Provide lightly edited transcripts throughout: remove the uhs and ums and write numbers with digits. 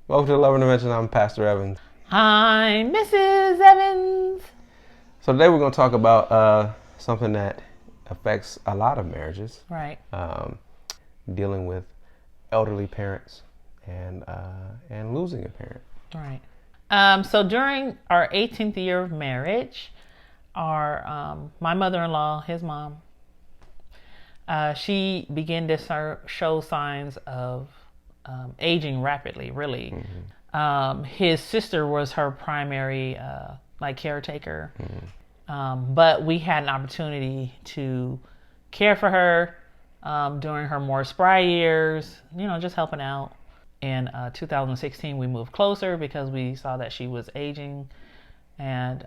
Welcome to the Love Intervention. I'm Pastor Evans. I'm Mrs. Evans. So today we're going to talk about something that affects a lot of marriages. Right. Dealing with elderly parents and losing a parent. Right. So during our 18th year of marriage, my mother-in-law, his mom, she began to show signs of aging rapidly. Really. Mm-hmm. His sister was her primary caretaker, but we had an opportunity to care for her during her more spry years. Just helping out. In 2016, we moved closer because we saw that she was aging, and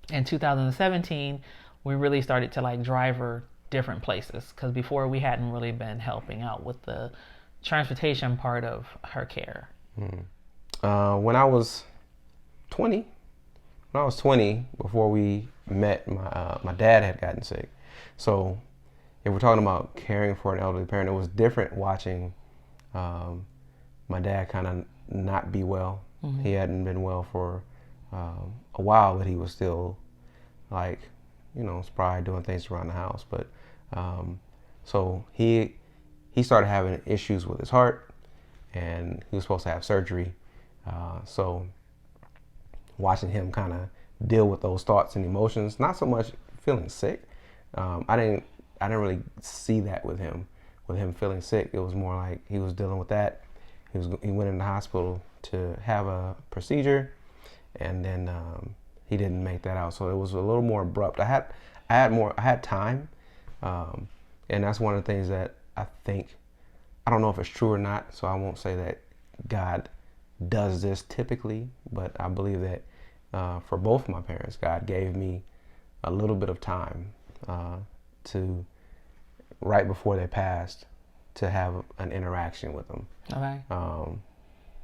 in 2017, we really started to drive her different places because before we hadn't really been helping out with the transportation part of her care. When I was 20, before we met, my dad had gotten sick. So if we're talking about caring for an elderly parent, it was different watching my dad kind of not be well. Mm-hmm. He hadn't been well for a while, but he was still spry doing things around the house. But so he started having issues with his heart, and he was supposed to have surgery. So watching him kind of deal with those thoughts and emotions, not so much feeling sick. I didn't really see that with him. With him feeling sick, it was more like he was dealing with that. He went in the hospital to have a procedure, and then he didn't make that out. So it was a little more abrupt. I had time, and that's one of the things that I think, I don't know if it's true or not, so I won't say that God does this typically, but I believe that for both of my parents, God gave me a little bit of time to, right before they passed, to have an interaction with them. Okay.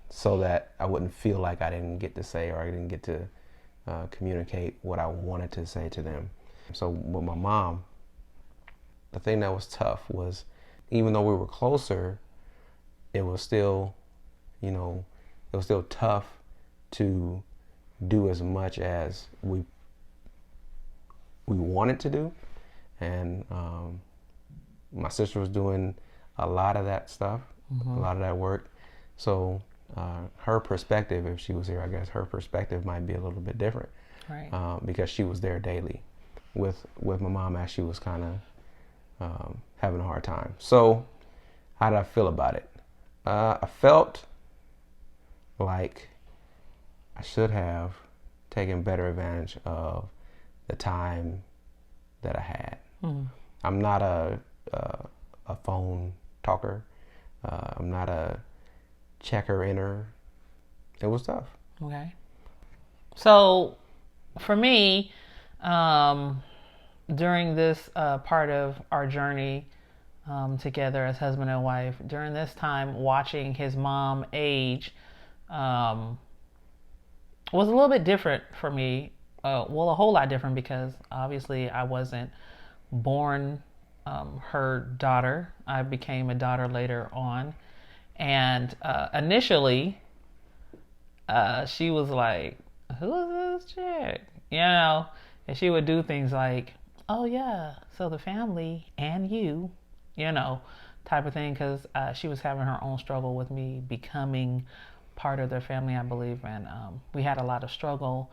So that I wouldn't feel like I didn't get to say, or I didn't get to communicate what I wanted to say to them. So with my mom, the thing that was tough was, even though we were closer, it was still tough to do as much as we wanted to do. And my sister was doing a lot of that stuff, mm-hmm. a lot of that work. So her perspective, if she was here, I guess her perspective might be a little bit different. Right. Because she was there daily with my mom as she was kind of having a hard time. So how did I feel about it? I felt like I should have taken better advantage of the time that I had. Mm. I'm not a phone talker. I'm not a checker inner. It was tough. Okay. So for me, during this part of our journey together as husband and wife, during this time, watching his mom age was a little bit different for me. A whole lot different, because obviously I wasn't born her daughter. I became a daughter later on. And initially, she was like, "Who is this chick?" And she would do things like, "Oh yeah, so the family and you," type of thing, because she was having her own struggle with me becoming part of their family, I believe. And we had a lot of struggle,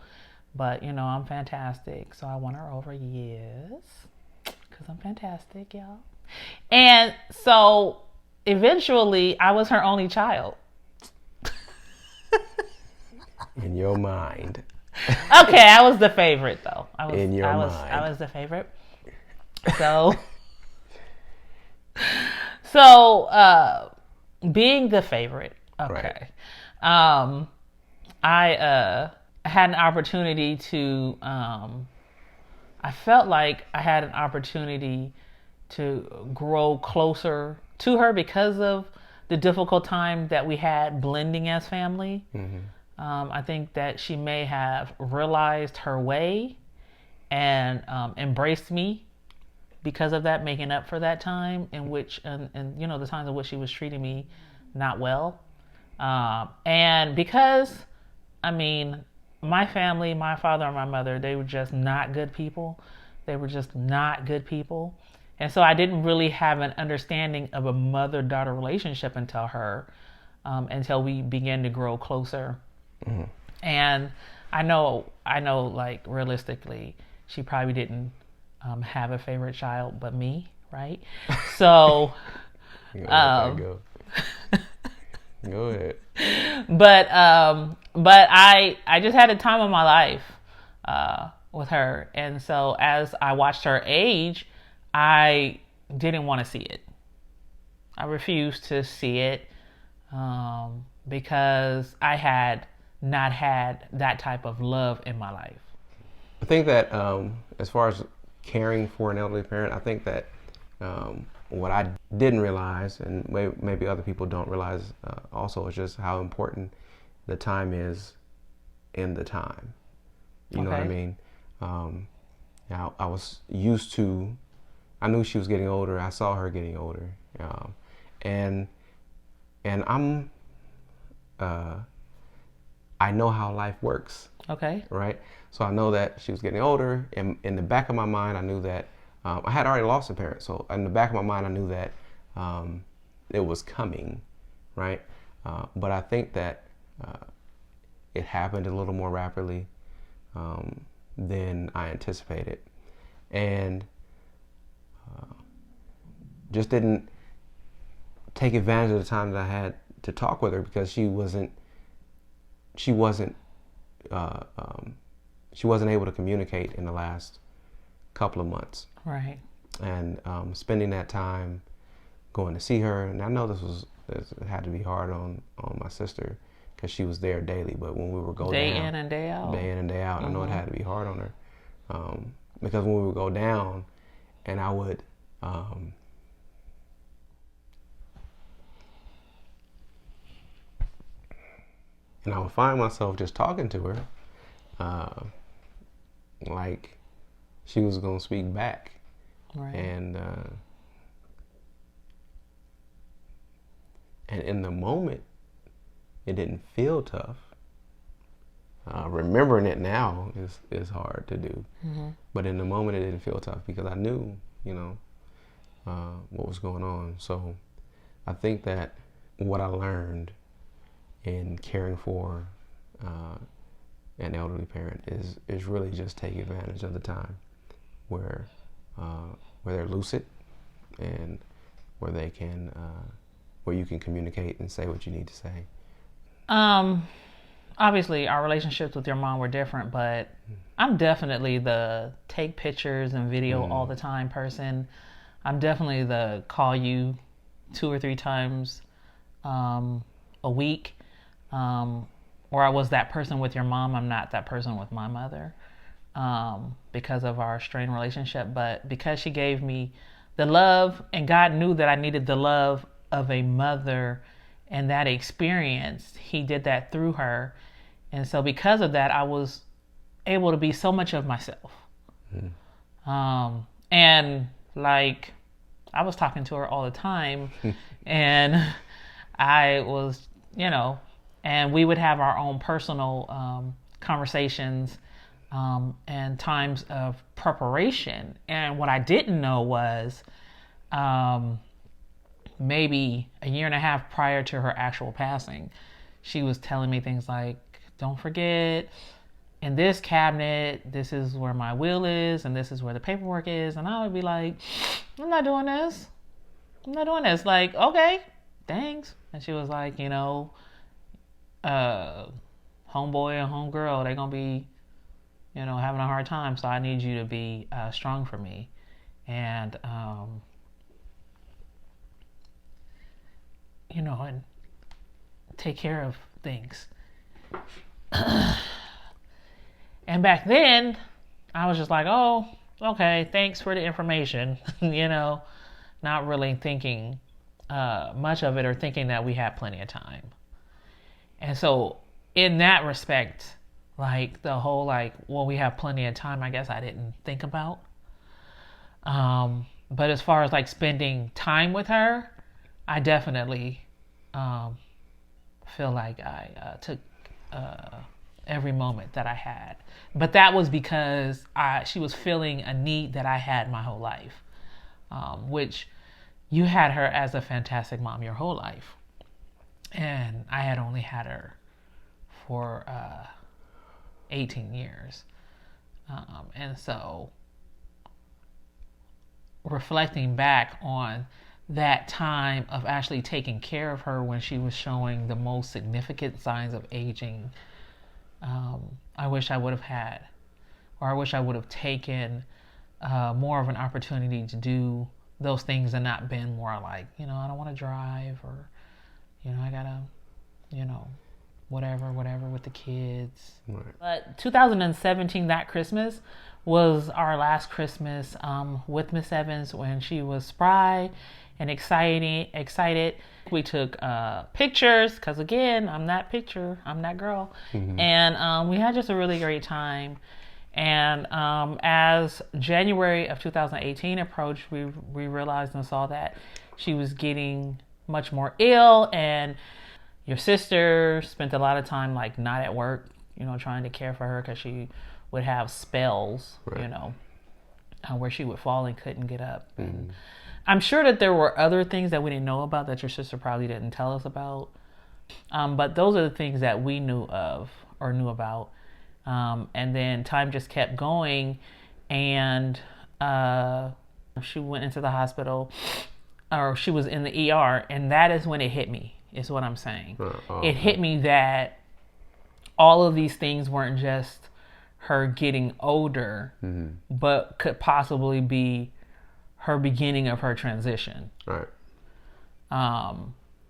but I'm fantastic, so I won her over. Yes, because I'm fantastic, y'all. And so eventually I was her only child. In your mind. Okay, I was the favorite though. I was the favorite. So being the favorite, okay. Right. I had an opportunity to I felt like I had an opportunity to grow closer to her because of the difficult time that we had blending as family. Mm-hmm. I think that she may have realized her way and embraced me because of that, making up for that time in which, and the times in which she was treating me not well. And because, I mean, my family, my father and my mother, they were just not good people. They were just not good people. And so I didn't really have an understanding of a mother-daughter relationship until we began to grow closer. Mm-hmm. And I know, like realistically, she probably didn't have a favorite child but me, right? So, You know, let that um, go. Go ahead. but I just had a time of my life with her, and so as I watched her age, I didn't want to see it. I refused to see it because I had not had that type of love in my life. I think that as far as caring for an elderly parent, I think that what I didn't realize, and maybe other people don't realize also, is just how important the time is in the time. You know what I Okay. mean? Now, I was used to, I knew she was getting older. I saw her getting older. And and uh, I know how life works, Okay. right? So I know that she was getting older. In the back of my mind, I knew that I had already lost a parent. So in the back of my mind, I knew that it was coming, right? But I think that it happened a little more rapidly than I anticipated, and just didn't take advantage of the time that I had to talk with her because she wasn't uh, um, she wasn't able to communicate in the last couple of months. Right. And spending that time going to see her, and I know this had to be hard on my sister because she was there daily. But when we would go Day down, in and day out. day in and day out, I know it Mm-hmm. had to be hard on her because when we would go down, and I would find myself just talking to her, uh, like she was gonna speak back, Right. and in the moment, it didn't feel tough. Remembering it now is hard to do, Mm-hmm. but in the moment, it didn't feel tough because I knew, what was going on. So I think that what I learned in caring for uh, an elderly parent is really just take advantage of the time where where they're lucid and where they can where you can communicate and say what you need to say. Um, Obviously, our relationships with your mom were different, but I'm definitely the take pictures and video all the time person. I'm definitely the call you 2 or 3 times um, a week. Or I was that person with your mom. I'm not that person with my mother because of our strained relationship. But because she gave me the love, and God knew that I needed the love of a mother and that experience, He did that through her. And so, because of that, I was able to be so much of myself. And like, I was talking to her all the time, and I was, and we would have our own personal conversations and times of preparation. And what I didn't know was um, maybe a year and a half prior to her actual passing, she was telling me things like, don't forget, in this cabinet, this is where my will is, and this is where the paperwork is. And I would be like, I'm not doing this. I'm not doing this. Like, okay, thanks. And she was like, uh, homeboy and homegirl, they're going to be, having a hard time. So I need you to be strong for me. And, and take care of things. And back then, I was just like, oh, okay, thanks for the information, not really thinking much of it or thinking that we had plenty of time. And so, in that respect, like the whole, like, well, we have plenty of time, I guess I didn't think about. But as far as like spending time with her, I definitely feel like I took every moment that I had. But that was because she was filling a need that I had my whole life, which you had her as a fantastic mom your whole life. And I had only had her for 18 years. And so reflecting back on that time of actually taking care of her when she was showing the most significant signs of aging, I wish I would have had, or I wish I would have taken more of an opportunity to do those things and not been more like, I don't want to drive, or, I gotta, whatever with the kids. Right. But 2017, that Christmas, was our last Christmas with Miss Evans when she was spry and excited. We took pictures, because again, I'm that girl. Mm-hmm. And we had just a really great time. And as January of 2018 approached, we realized and saw that she was getting much more ill, and your sister spent a lot of time like not at work, trying to care for her, because she would have spells, right. Where she would fall and couldn't get up. Mm-hmm. And I'm sure that there were other things that we didn't know about that your sister probably didn't tell us about. But those are the things that we knew of or knew about. And then time just kept going, and she went into the hospital, or she was in the ER, and that is when it hit me, is what I'm saying. It hit me that all of these things weren't just her getting older, mm-hmm. but could possibly be her beginning of her transition. Right.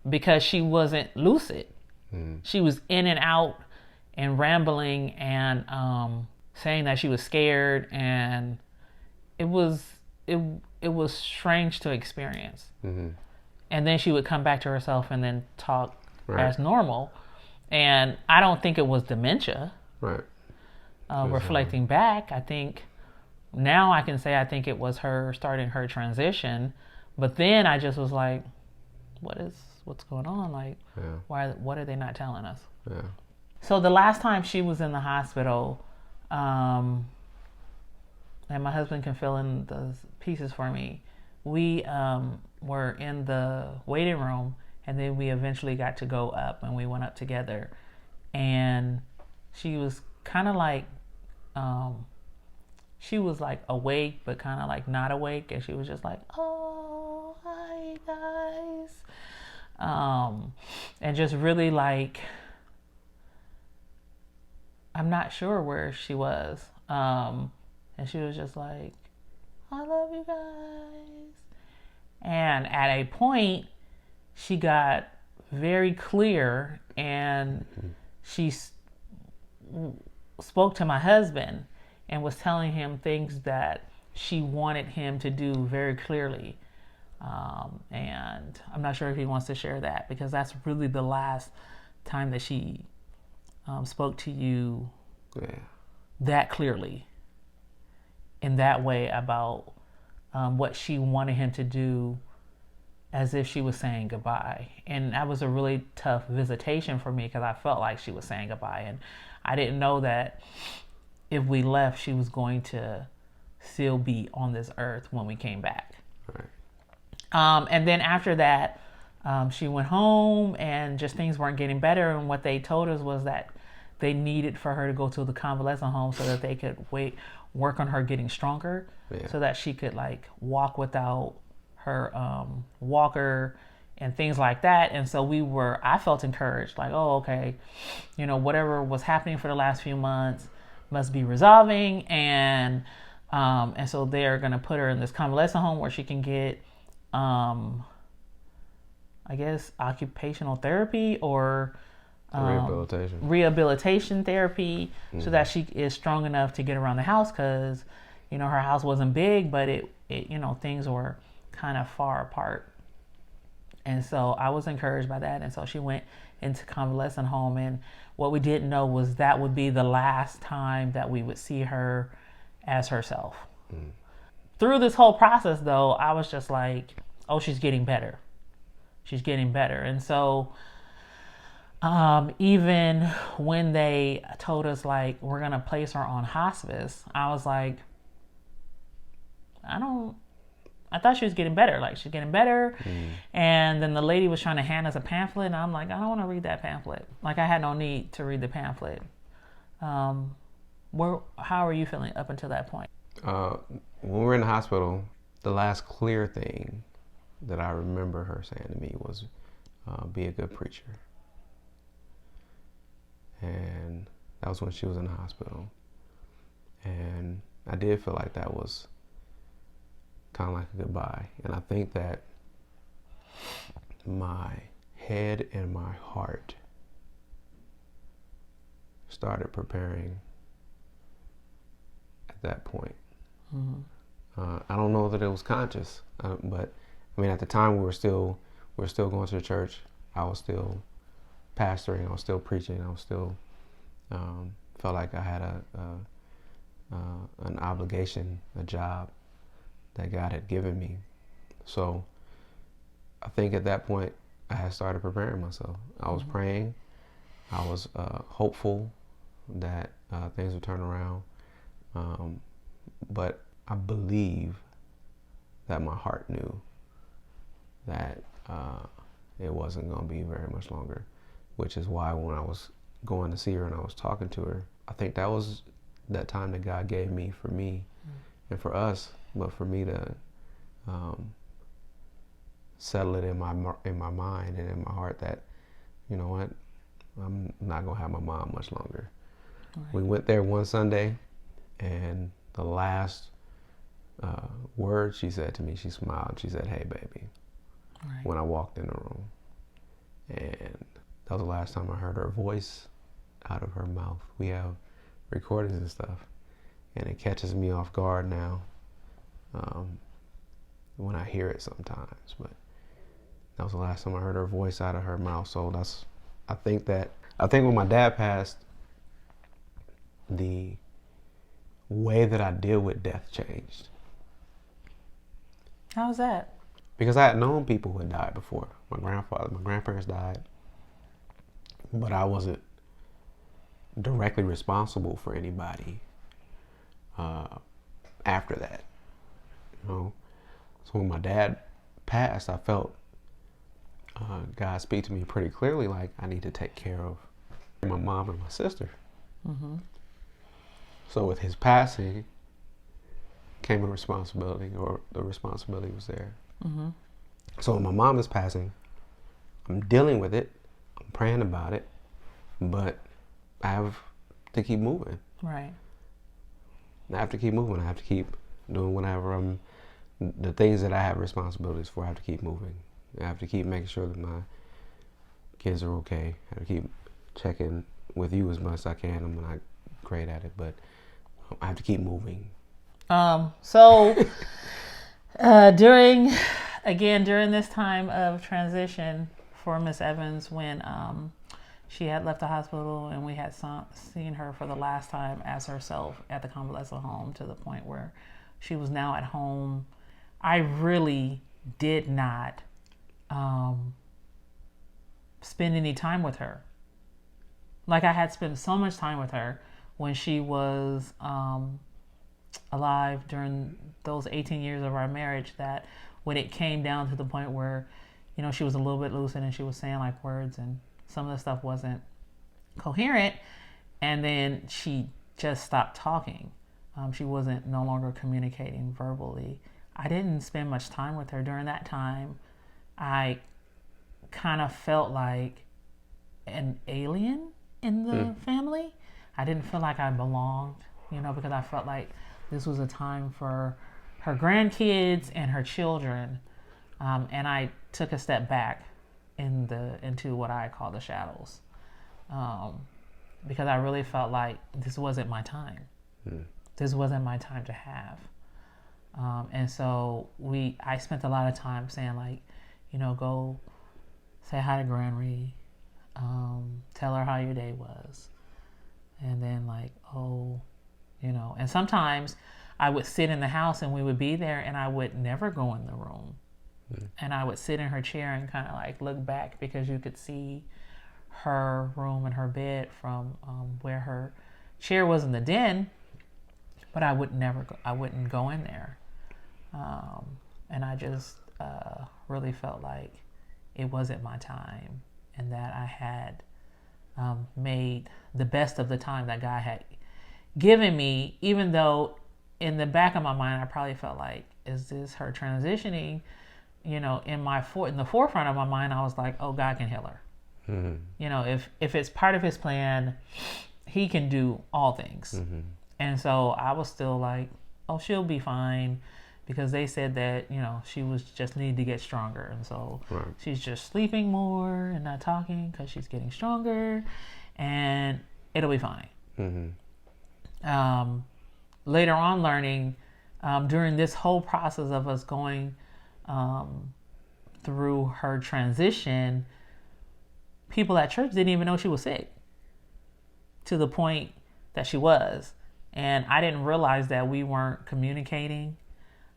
Because she wasn't lucid. Mm-hmm. She was in and out and rambling and saying that she was scared, and it was strange to experience. Mm-hmm. And then she would come back to herself and then talk as normal. And I don't think it was dementia. Right. Reflecting back, I think now I can say I think it was her starting her transition. But then I just was like, what's going on? Like, what are they not telling us? Yeah. So the last time she was in the hospital, and my husband can fill in the pieces for me, we were in the waiting room, and then we eventually got to go up, and we went up together, and she was kind of like, she was like awake, but kind of like not awake, and she was just like, oh, hi guys, and just really like, I'm not sure where she was, and she was just like, I love you guys. And at a point, she got very clear, and she spoke to my husband and was telling him things that she wanted him to do very clearly. And I'm not sure if he wants to share that, because that's really the last time that she spoke to you that clearly, in that way, about what she wanted him to do, as if she was saying goodbye. And that was a really tough visitation for me, because I felt like she was saying goodbye, and I didn't know that if we left, she was going to still be on this earth when we came back. Right. And then after that, she went home, and just things weren't getting better. And what they told us was that they needed for her to go to the convalescent home so that they could work on her getting stronger, so that she could like walk without her walker and things like that. And so I felt encouraged, like, oh, okay, whatever was happening for the last few months must be resolving, and so they're going to put her in this convalescent home where she can get I guess occupational therapy, or rehabilitation therapy, so that she is strong enough to get around the house, because her house wasn't big, but it things were kind of far apart. And so I was encouraged by that, and so she went into convalescent home, and what we didn't know was that would be the last time that we would see her as herself. Through this whole process, though, I was just like, oh, she's getting better. And so Even when they told us like we're gonna place her on hospice, I was like, I don't. I thought she was getting better. Like she's getting better, and then the lady was trying to hand us a pamphlet, and I'm like, I don't want to read that pamphlet. Like I had no need to read the pamphlet. How are you feeling up until that point? When we were in the hospital, the last clear thing that I remember her saying to me was, "Be a good preacher." And that was when she was in the hospital. And I did feel like that was kind of like a goodbye. And I think that my head and my heart started preparing at that point. I don't know that it was conscious, but I mean, at the time we were still going to the church. I was still pastoring. I was still preaching. I was still felt like I had an obligation, a job that God had given me. So I think at that point I had started preparing myself. I was praying. I was hopeful that things would turn around. But I believe that my heart knew that it wasn't going to be very much longer, which is why when I was going to see her and I was talking to her, I think that was that time that God gave me for me and for us, but for me to settle it in my mind and in my heart that, you know what, I'm not going to have my mom much longer. Right. We went there one Sunday, and the last word she said to me, she smiled. She said, "Hey, baby," right, when I walked in the room. And that was the last time I heard her voice out of her mouth. We have recordings and stuff, and it catches me off guard now when I hear it sometimes. But that was the last time I heard her voice out of her mouth. So I think when my dad passed, the way that I deal with death changed. How was that? Because I had known people who had died before. My grandparents died, but I wasn't directly responsible for anybody after that. You know, so when my dad passed, I felt God speak to me pretty clearly, like I need to take care of my mom and my sister. Mm-hmm. So with his passing came a responsibility, or the responsibility was there. Mm-hmm. So when my mom is passing, I'm dealing with it, I'm praying about it, but I have to keep moving. Right. I have to keep moving. I have to keep doing whatever the things that I have responsibilities for. I have to keep moving. I have to keep making sure that my kids are okay. I have to keep checking with you as much as I can. I'm not great at it, but I have to keep moving. During this time of transition for Miss Evans, when she had left the hospital and we had seen her for the last time as herself at the convalescent home, to the point where she was now at home, I really did not spend any time with her. Like I had spent so much time with her when she was alive during those 18 years of our marriage, that when it came down to the point where, you know, she was a little bit lucid and she was saying like words and some of the stuff wasn't coherent, and then she just stopped talking. She wasn't no longer communicating verbally. I didn't spend much time with her during that time. I kind of felt like an alien in the family. I didn't feel like I belonged, you know, because I felt like this was a time for her grandkids and her children. And I took a step back into what I call the shadows. Because I really felt like this wasn't my time. This wasn't my time to have. And so I spent a lot of time saying like, you know, go say hi to Grand Ree. Tell her how your day was. And then like, oh, you know, and sometimes I would sit in the house and we would be there and I would never go in the room. And I would sit in her chair and kind of like look back, because you could see her room and her bed from where her chair was in the den, but I wouldn't go in there. And I just really felt like it wasn't my time, and that I had made the best of the time that God had given me, even though in the back of my mind I probably felt like, is this her transitioning? In the forefront of my mind, I was like, oh, God can heal her. Mm-hmm. If it's part of his plan, he can do all things. Mm-hmm. And so I was still like, oh, she'll be fine, because they said that, she was just needed to get stronger. And so she's just sleeping more and not talking because she's getting stronger, and it'll be fine. Mm-hmm. Later on, learning during this whole process of us going through her transition, people at church didn't even know she was sick, to the point that she was. And I didn't realize that we weren't communicating.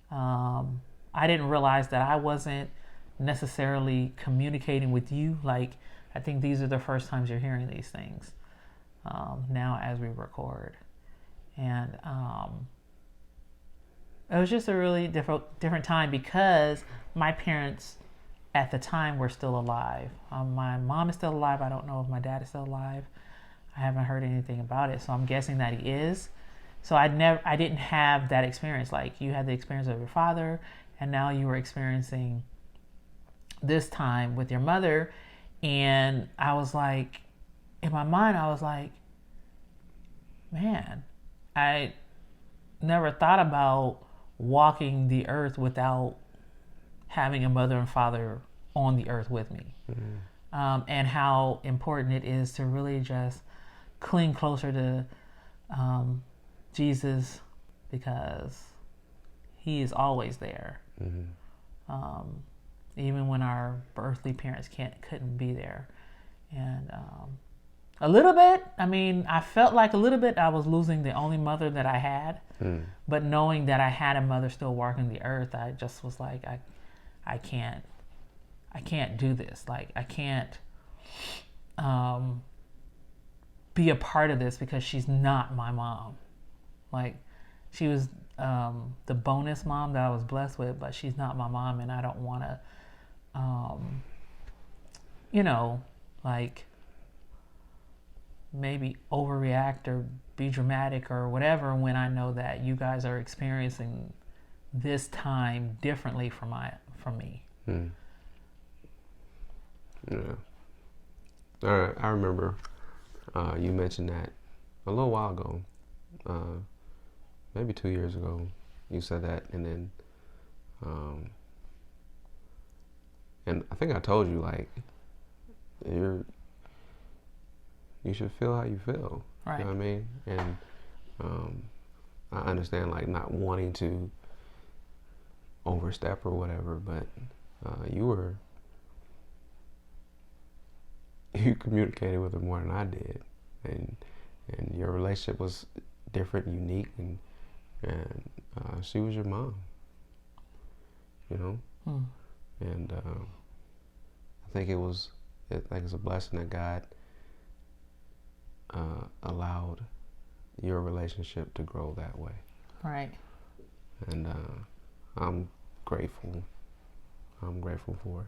I didn't realize that I wasn't necessarily communicating with you. Like, I think these are the first times you're hearing these things now as we record. And it was just a really different time, because my parents at the time were still alive. My mom is still alive. I don't know if my dad is still alive. I haven't heard anything about it, so I'm guessing that he is. So I didn't have that experience. Like, you had the experience of your father, and now you were experiencing this time with your mother. And I was like, in my mind, I was like, man, I never thought about walking the earth without having a mother and father on the earth with me. Mm-hmm. And how important it is to really just cling closer to Jesus, because he is always there. Mm-hmm. Even when our earthly parents couldn't be there. And a little bit, I felt like a little bit I was losing the only mother that I had. But knowing that I had a mother still walking the earth, I just was like, I can't do this. Like, I can't be a part of this, because she's not my mom. Like, she was the bonus mom that I was blessed with, but she's not my mom, and I don't want to, like, maybe overreact or be dramatic or whatever, when I know that you guys are experiencing this time differently from me. Yeah. All right. I remember you mentioned that a little while ago, maybe 2 years ago. You said that, and then, and I think I told you, like, you should feel how you feel. Right. You know what I mean? And I understand, like, not wanting to overstep or whatever, but you communicated with her more than I did, and your relationship was different, unique, and she was your mom. And I think it's a blessing that God allowed your relationship to grow that way. Right. And I'm grateful. I'm grateful for it.